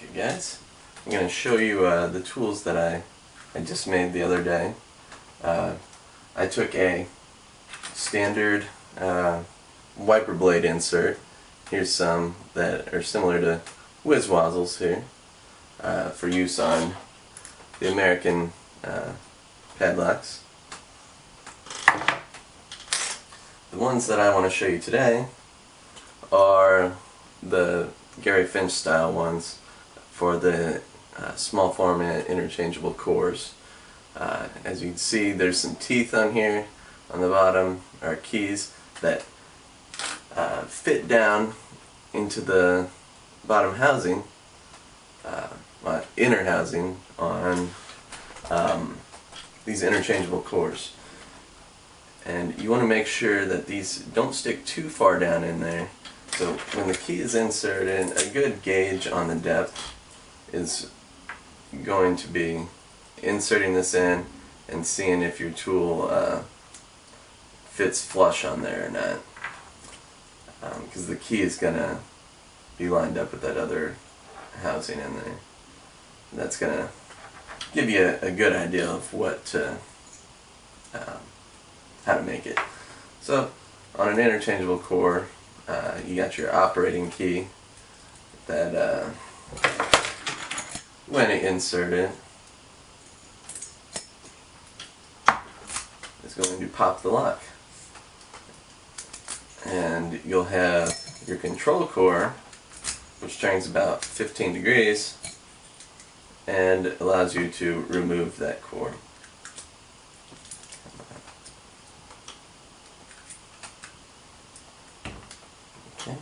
Okay guys, I'm going to show you the tools that I just made the other day. I took a standard wiper blade insert. Here's some that are similar to whiz wazzles here for use on the American padlocks. The ones that I want to show you today are the Gerry Finch style ones for the small format interchangeable cores. As you can see, there's some teeth on here on the bottom, are keys that fit down into the bottom housing, inner housing on these interchangeable cores. And you want to make sure that these don't stick too far down in there. So when the key is inserted, a good gauge on the depth is going to be inserting this in and seeing if your tool fits flush on there or not. Because the key is going to be lined up with that other housing in there. And that's going to give you a good idea of what how to make it. So on an interchangeable core, you got your operating key that when it inserted is going to pop the lock, and you'll have your control core, which turns about 15 degrees and allows you to remove that core. Okay.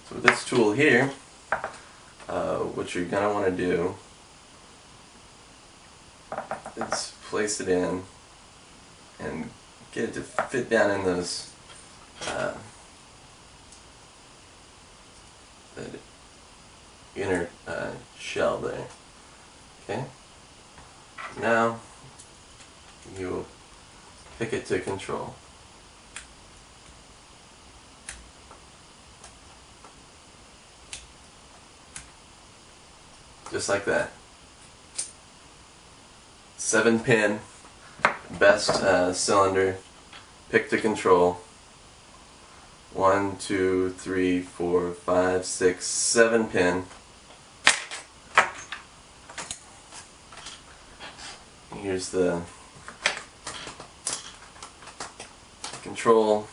So with this tool here, what you're going to want to do is place it in and get it to fit down in those that inner shell there. Okay. Now you pick it to control. Just like that. 7-pin, best cylinder, pick to control. 1, 2, 3, 4, 5, 6, 7 pin. Here's the control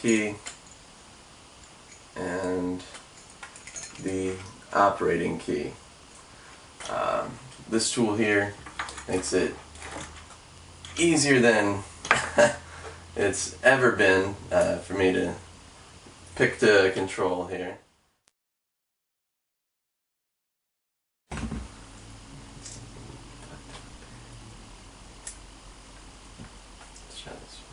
key and the operating key. This tool here makes it easier than it's ever been for me to pick to control here. Let's try this one.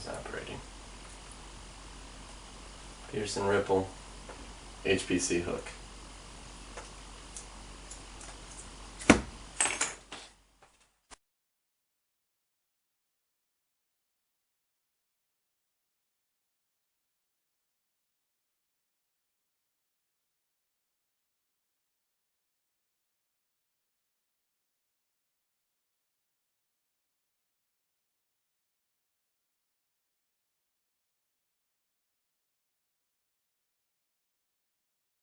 Operating. Peterson Ripple HPC hook.